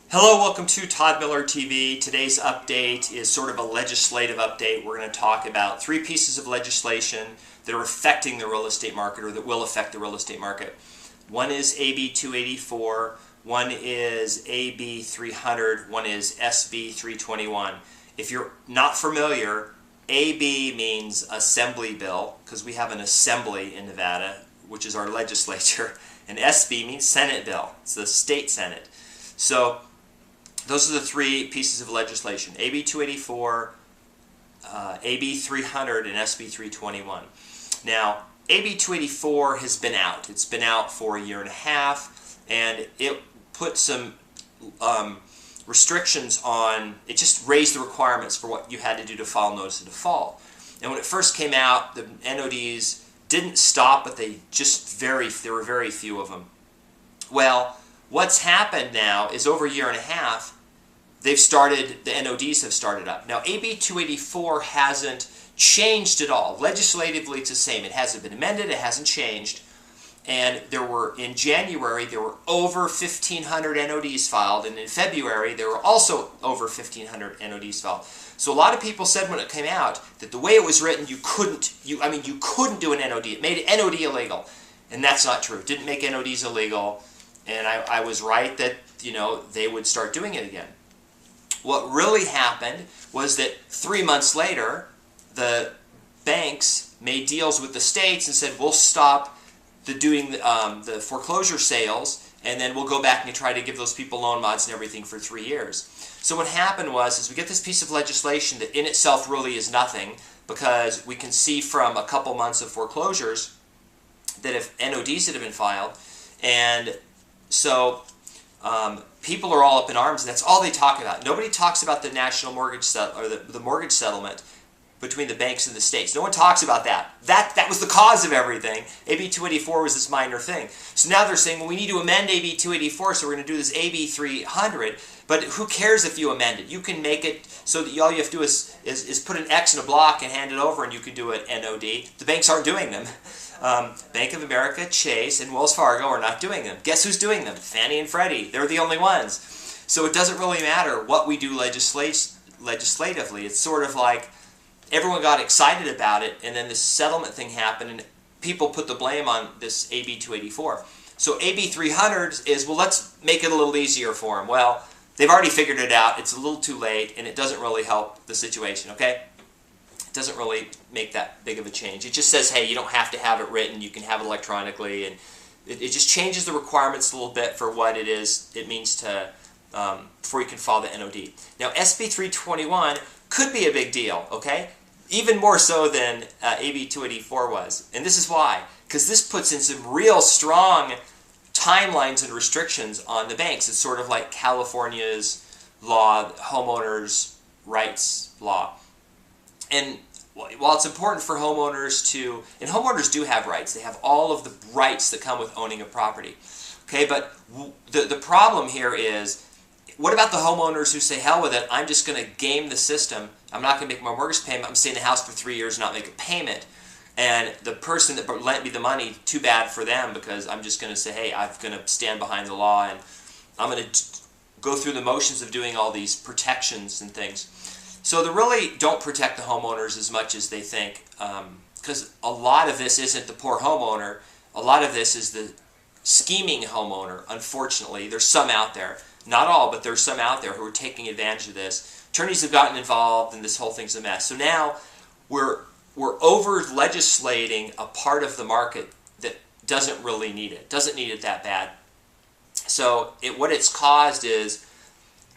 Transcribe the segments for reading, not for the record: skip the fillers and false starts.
Hello, welcome to Todd Miller TV. Today's update is sort of a legislative update. We're going to talk about three pieces of legislation that are affecting the real estate market or that will affect the real estate market. One is AB-284, one is AB-300, one is SB-321. If you're not familiar, AB means Assembly Bill, because we have an assembly in Nevada, which is our legislature, and SB means Senate Bill. It's the state Senate. So those are the three pieces of legislation: AB-284, AB-300, and SB-321. Now, AB-284 has been out. It's been out for a year and a half, and it put some restrictions on, it just raised the requirements for what you had to do to file notice of default. And when it first came out, the NODs didn't stop, but there were very few of them. Well, what's happened now is over a year and a half, the NODs have started up. Now, AB-284 hasn't changed at all. Legislatively, it's the same. It hasn't been amended. It hasn't changed. And in January, there were over 1,500 NODs filed. And in February, there were also over 1,500 NODs filed. So a lot of people said when it came out that the way it was written, you couldn't do an NOD. It made an NOD illegal. And that's not true. It didn't make NODs illegal. And I was right that, they would start doing it again. What really happened was that 3 months later, the banks made deals with the states and said, we'll stop doing the foreclosure sales, and then we'll go back and try to give those people loan mods and everything for 3 years. So what happened was we get this piece of legislation that in itself really is nothing, because we can see from a couple months of foreclosures that if NODs that have been filed, and so people are all up in arms, and that's all they talk about. Nobody talks about the national mortgage the mortgage settlement between the banks and the states. No one talks about that. That was the cause of everything. AB-284 was this minor thing. So now they're saying, well, we need to amend AB-284, so we're going to do this AB-300. But who cares if you amend it? You can make it so that all you have to do is put an X in a block and hand it over, and you can do an NOD. The banks aren't doing them. Bank of America, Chase, and Wells Fargo are not doing them. Guess who's doing them? Fannie and Freddie. They're the only ones. So it doesn't really matter what we do legislatively. It's sort of like everyone got excited about it, and then this settlement thing happened, and people put the blame on this AB-284. So AB-300 is, well, let's make it a little easier for them. Well, they've already figured it out. It's a little too late, and it doesn't really help the situation, okay? It doesn't really make that big of a change. It just says, hey, you don't have to have it written. You can have it electronically, and it just changes the requirements a little bit for what it means to, before you can file the NOD. Now, SB-321 could be a big deal, okay? Even more so than AB-284 was. And this is why. Because this puts in some real strong timelines and restrictions on the banks. It's sort of like California's law, homeowners' rights law. And while it's important for homeowners and homeowners do have rights. They have all of the rights that come with owning a property. Okay, but the problem here is, what about the homeowners who say, hell with it, I'm just going to game the system. I'm not going to make my mortgage payment. I'm going to stay in the house for 3 years and not make a payment. And the person that lent me the money, too bad for them, because I'm just going to say, hey, I'm going to stand behind the law, and I'm going to go through the motions of doing all these protections and things. So they really don't protect the homeowners as much as they think, because a lot of this isn't the poor homeowner. A lot of this is the scheming homeowner, unfortunately. There's some out there. Not all, but there's some out there who are taking advantage of this. Attorneys have gotten involved, and this whole thing's a mess. So now we're over-legislating a part of the market that doesn't really need it, doesn't need it that bad. So what it's caused is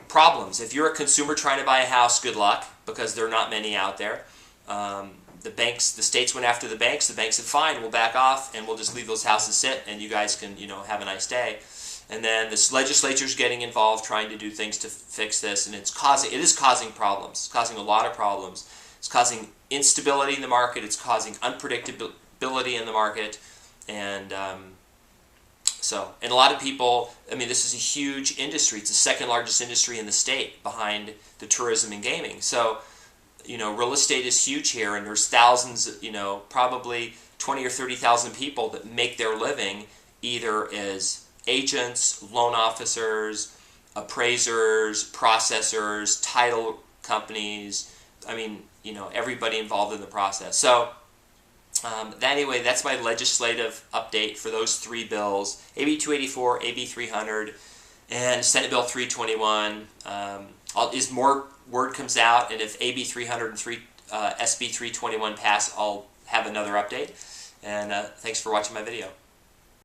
problems. If you're a consumer trying to buy a house, good luck, because there are not many out there. The states went after the banks said, fine, we'll back off, and we'll just leave those houses sit, and you guys can, have a nice day. And then this legislature's getting involved, trying to do things to fix this, and it is causing problems. It's causing a lot of problems. It's causing instability in the market. It's causing unpredictability in the market, and and a lot of people. This is a huge industry. It's the second largest industry in the state, behind the tourism and gaming. So, real estate is huge here, and there's thousands. Probably 20 or 30,000 people that make their living either as agents, loan officers, appraisers, processors, title companies. I mean, everybody involved in the process. So anyway, that's my legislative update for those three bills: AB-284, AB-300, and Senate Bill 321. As more word comes out, and if AB-300 and SB-321 pass, I'll have another update. And thanks for watching my video.